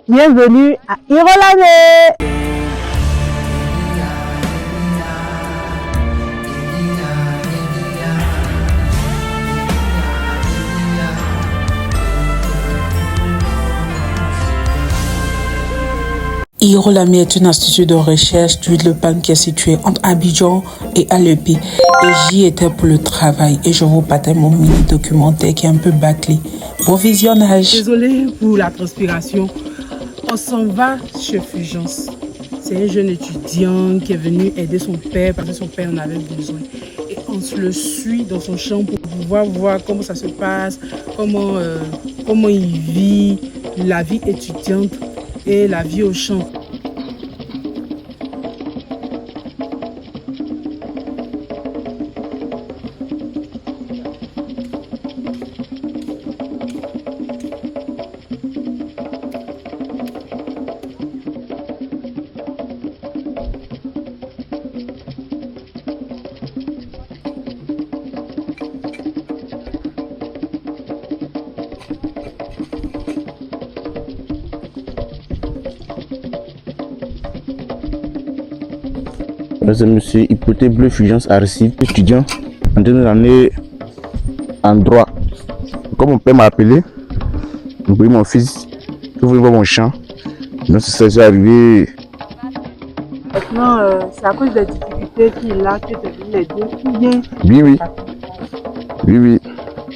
Bienvenue à Irolande. Irolame est un institut de recherche d'huile de palme qui est situé entre Abidjan et Alépé. Et j'y étais pour le travail. Et je vous partage mon mini documentaire qui est un peu bâclé. Bon visionnage. Désolée pour la transpiration. On s'en va chez Fulgence. C'est un jeune étudiant qui est venu aider son père parce que son père en avait besoin. Et on le suit dans son champ pour pouvoir voir comment ça se passe, comment il vit, la vie étudiante et la vie au champ. C'est monsieur Hypothé Bleu Fulgence Aristide, étudiant en dernière année en droit. Comme mon père m'a appelé, j'ai pris mon fils, je voulais voir mon champ. Donc c'est ça, j'ai arrivé. Maintenant, c'est à cause des difficultés qu'il a que tu es venu l'aider. Oui.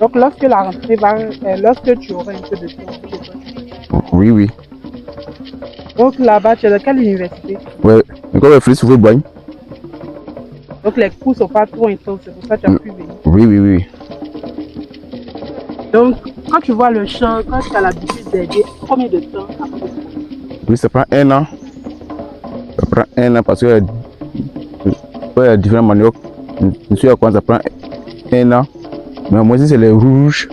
Donc lorsque la rentrée va, lorsque tu auras un peu de temps. Oui. Donc là-bas, tu es dans quelle université? Ouais, encore le fils ouvre boigne. Donc les cours ne sont pas trop intenses, c'est pour ça que tu as pu venir. Oui. Donc quand tu vois le champ, quand tu as l'habitude d'aider, combien de temps après? Oui, ça prend 1 an. Ça prend 1 an parce que il y a différents maniocs. Je suis à quoi ça prend 1 an. Mais moi aussi c'est les rouges.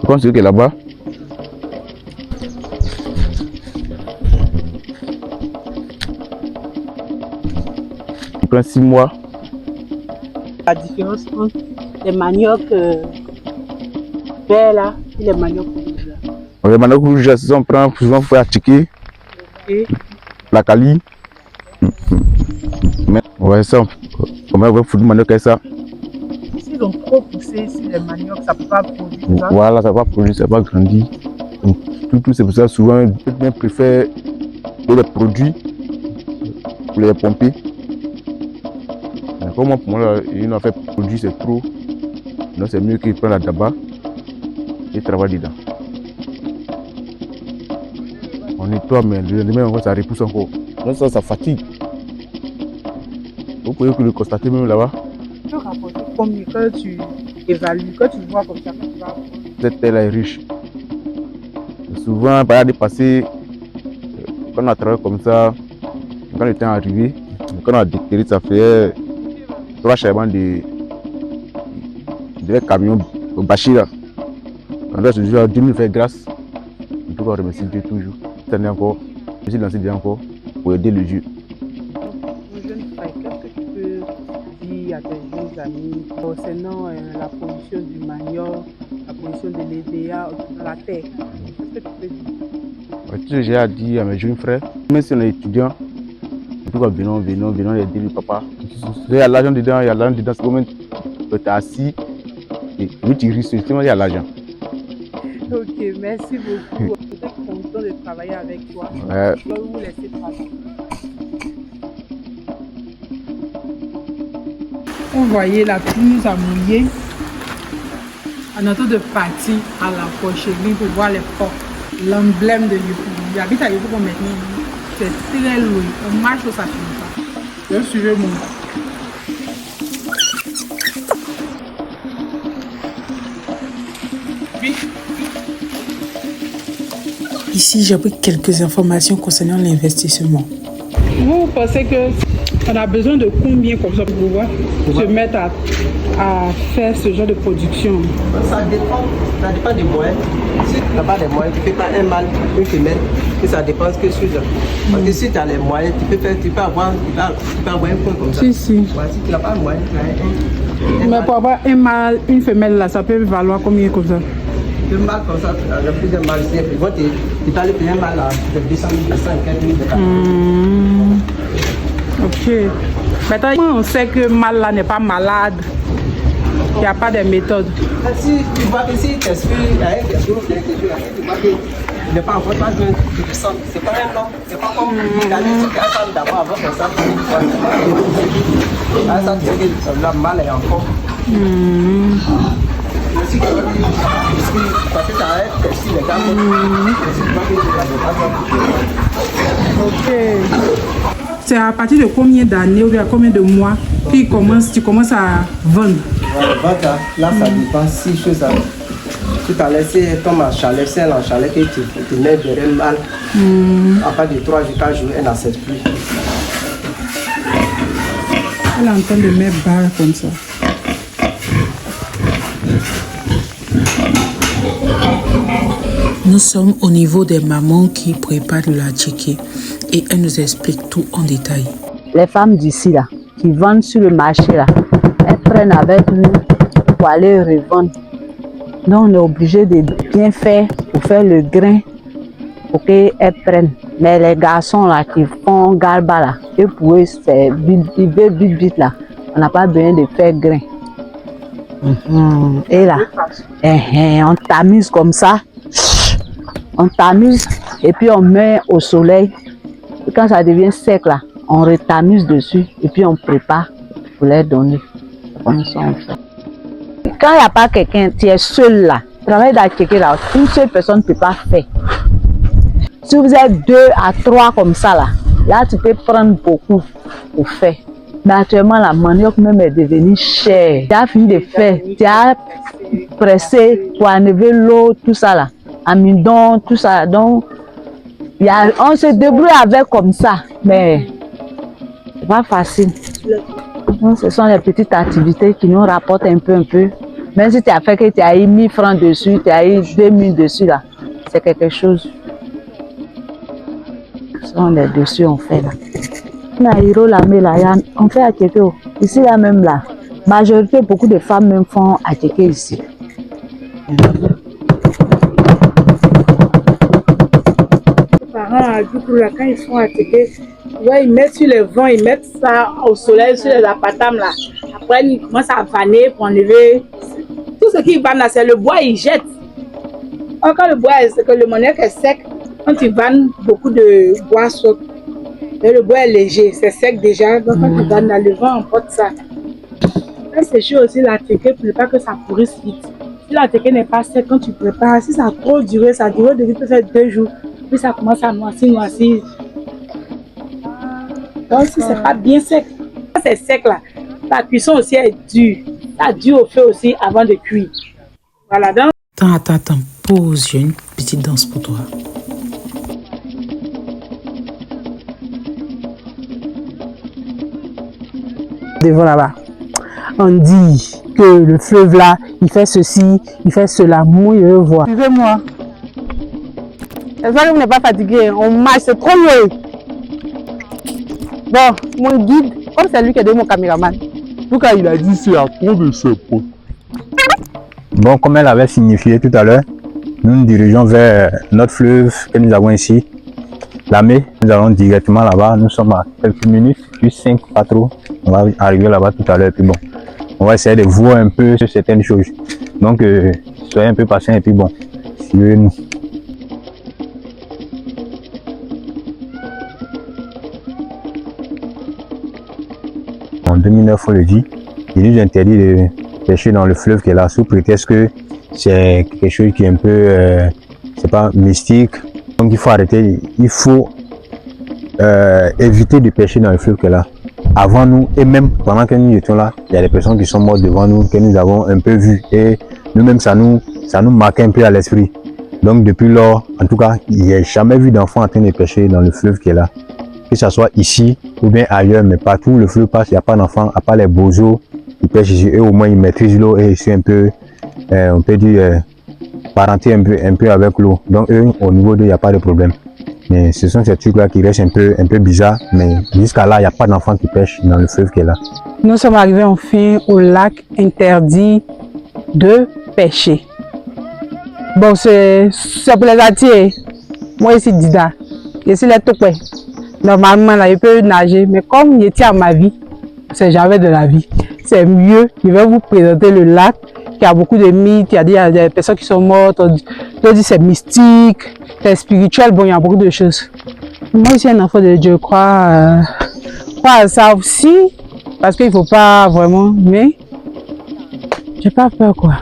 Comme celui qui est là-bas. Ça prend 6 mois. La différence entre les maniocs verts là et les maniocs rouges là. Les maniocs rouges, on prend souvent pour attiquer. Okay. La cali. Mais ouais, ça, on va foutre le manioc comme ça. S'ils ont trop poussé, si les maniocs, ça ne peut pas produire ça. Voilà, ça va produire, ça va grandir. Donc, tout c'est pour ça, souvent, les gens préfèrent les produits pour les pomper. Comme pour moi, ils n'ont fait produit, c'est trop. Donc, c'est mieux qu'ils prennent la tabac et travaillent dedans. On nettoie, mais le lendemain, ça repousse encore. Donc, ça fatigue. Vous pouvez le constater même là-bas. Tu peux rapporter combien que tu évalues, que tu vois comme ça, que tu vas. Cette terre-là est riche. Souvent, par des passés, quand on a travaillé comme ça, quand le temps est arrivé, quand on a déterré, ça fait 3 chargements de camions au bâchi là. On doit se dire, Dieu nous fait grâce. En tout cas, on remercie Dieu toujours. Cette année encore, je suis lancé Dieu encore pour aider le Dieu. Mon jeune frère, qu'est-ce que tu peux dire à tes jeunes amis concernant la pollution du manioc, la pollution de l'EDA dans la terre? Qu'est-ce que tu peux dire? Tout ce que j'ai à dire à mes jeunes frères, même si on est étudiant, en tout cas, venons aider le papa. Il y a l'argent dedans, c'est comme tu es assis et oui, tu risques, il y a l'argent. Ok, merci beaucoup. Je suis content de travailler avec toi. Ouais. Je vais vous laisser travailler. Vous voyez, la pluie nous a mouillé. On est en train de partir à la porcherie pour voir les portes, l'emblème de Yopougon. J'habite à Yopougon maintenant. C'est très loin. On marche au ça finit pas. Je suivez moi. Ici, j'ai pris quelques informations concernant l'investissement. Vous pensez qu'on a besoin de combien comme ça pour pouvoir se mettre à faire ce genre de production? Ça dépend des moyens. Si tu n'as pas les moyens, tu ne fais pas un mâle, une femelle, et ça dépend que sur ça. Parce que si tu as les moyens, tu peux avoir un point comme ça. Si. Ouais, si tu n'as pas les moyens, tu as un. Mais pour avoir un mâle, une femelle là, ça peut valoir combien comme ça? deux mâles comme ça, avec plusieurs mâles ici, ils vont te aller payer un mâle de 200 000, 250 000 de Ok. Maintenant, on sait que mal là n'est pas malade. Il n'y a pas de méthode. Si tu vois que si tu t'expliques avec des jours, tu vois qu'il n'est pas encore besoin de descendre. C'est pas un nom. C'est pas comme d'aller sur un temps d'abord avant de ça. Ça, tu sais que le mal est encore. Aussi, parce que tu arrêtes, si les gars, tu vois que tu vas Ok. C'est à partir de combien d'années ou bien combien de mois tu commences à vendre? Là, ça dépend. Si choses tu t'as laissé comme un chalet, c'est un chalet que tu mets derrière le mal. À part de 3 jours, 4 jours, elle n'accepte plus. Elle est en train de mettre barre comme ça. Nous sommes au niveau des mamans qui préparent de la tchéké et elles nous expliquent tout en détail. Les femmes d'ici là, qui vendent sur le marché là, elles prennent avec nous pour aller revendre. Donc on est obligé de bien faire pour faire le grain pour qu'elles prennent. Mais les garçons là qui font garba là, eux pour eux c'est vite là. On n'a pas besoin de faire grain. Et là, on tamise comme ça. On tamise et puis on met au soleil. Et quand ça devient sec là, on retamise dessus et puis on prépare pour les donner. Comme ça on fait. Quand il n'y a pas quelqu'un, tu es seul là, travail d'attiquer là, une seule personne ne peut pas faire. Si vous êtes 2 à 3 comme ça là tu peux prendre beaucoup pour faire. Mais actuellement la manioc même est devenue chère. Tu as fini de faire, tu as pressé pour enlever l'eau, tout ça là. Amidon, tout ça. Donc, on se débrouille avec comme ça, mais c'est pas facile. Donc, ce sont les petites activités qui nous rapportent un peu. Même si tu as fait que tu as eu 1000 francs dessus, tu as eu 2000 dessus là, c'est quelque chose. Ce sont les dessus on fait là. On fait attiquer. Ici là même là, majorité, beaucoup de femmes même font attiquer ici. Du coup, là, quand ils font attiquer, ouais, ils mettent sur le vent, ils mettent ça au soleil sur les apatames là. Après, ils commencent à vanner pour enlever. Tout ce qu'ils vannent là, c'est le bois, ils jettent. Quand le bois, c'est que le manioc est sec, quand ils vannent, beaucoup de bois saute. Et le bois est léger, c'est sec déjà. Donc, quand ils vannent là, le vent emporte ça. Quand c'est chaud aussi, l'attiquer pour ne pas que ça pourrisse vite. Si l'attiquer n'est pas sec, quand tu prépares, si ça a trop duré, ça dure de peut faire 2 jours. Puis ça commence à noircir. Donc si c'est pas bien sec, quand c'est sec là, la cuisson aussi est dure. Ça dure au feu aussi avant de cuire. Voilà donc. Attends, pause, j'ai une petite danse pour toi. Devant là-bas, on dit que le fleuve là, il fait ceci, il fait cela. Moi, je veux voir. Suivez-moi. J'espère que vous n'êtes pas fatigué, on marche, c'est trop loin. Bon, mon guide, comme c'est lui qui a donné mon caméraman. Tout cas, il a dit c'est à trop de ses potes. Bon, comme elle avait signifié tout à l'heure, nous nous dirigeons vers notre fleuve que nous avons ici, Lamé. Nous allons directement là-bas. Nous sommes à quelques minutes, plus 5, pas trop. On va arriver là-bas tout à l'heure. Puis bon, on va essayer de voir un peu sur certaines choses. Donc, soyez un peu patient et puis bon, suivez-nous. En 2009, on le dit, il est interdit de pêcher dans le fleuve qui est là sous prétexte que c'est quelque chose qui est un peu, c'est pas mystique. Donc il faut arrêter, il faut éviter de pêcher dans le fleuve qui est là. Avant nous et même pendant que nous étions là, il y a des personnes qui sont mortes devant nous que nous avons un peu vues et nous-mêmes ça nous marque un peu à l'esprit. Donc depuis lors, en tout cas, il n'y a jamais vu d'enfant en train de pêcher dans le fleuve qui est là. Que ce soit ici ou bien ailleurs, mais partout le fleuve passe, il n'y a pas d'enfants, à part les bozos qui pêchent ici. Eux au moins ils maîtrisent l'eau et ils sont un peu, on peut dire, parentés un peu avec l'eau. Donc eux, au niveau d'eux, il n'y a pas de problème. Mais ce sont ces trucs-là qui restent un peu bizarres. Mais jusqu'à là, il n'y a pas d'enfants qui pêchent dans le fleuve qui est là. Nous sommes arrivés enfin au lac interdit de pêcher. Bon, c'est pour les attirer. Moi, ici, Dida. Je suis là tout près. Normalement, là, je peux nager. Mais comme je tiens à ma vie, c'est jamais de la vie. C'est mieux. Je vais vous présenter le lac. Il y a beaucoup de mythes. Il y a des personnes qui sont mortes. On dit c'est mystique, c'est spirituel. Bon, il y a beaucoup de choses. Moi, je suis un enfant de Dieu. Je crois à ça aussi. Parce qu'il ne faut pas vraiment. Mais j'ai pas peur, quoi.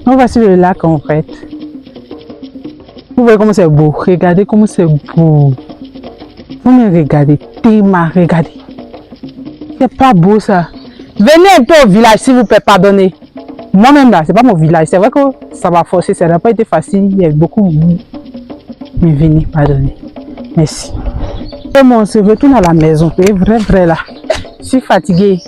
Donc, voici le lac, en fait. Vous voyez comment c'est beau. Regardez comment c'est beau. Vous me regardez. Tellement, regardez. C'est pas beau, ça. Venez un peu au village, s'il vous plaît, pardonnez. Moi-même, là, c'est pas mon village. C'est vrai que ça m'a forcé. Ça n'a pas été facile. Il y a beaucoup. Mais venez, pardonnez. Merci. Et on se retourne à la maison. Vous voyez, vrai, là. Je suis fatiguée.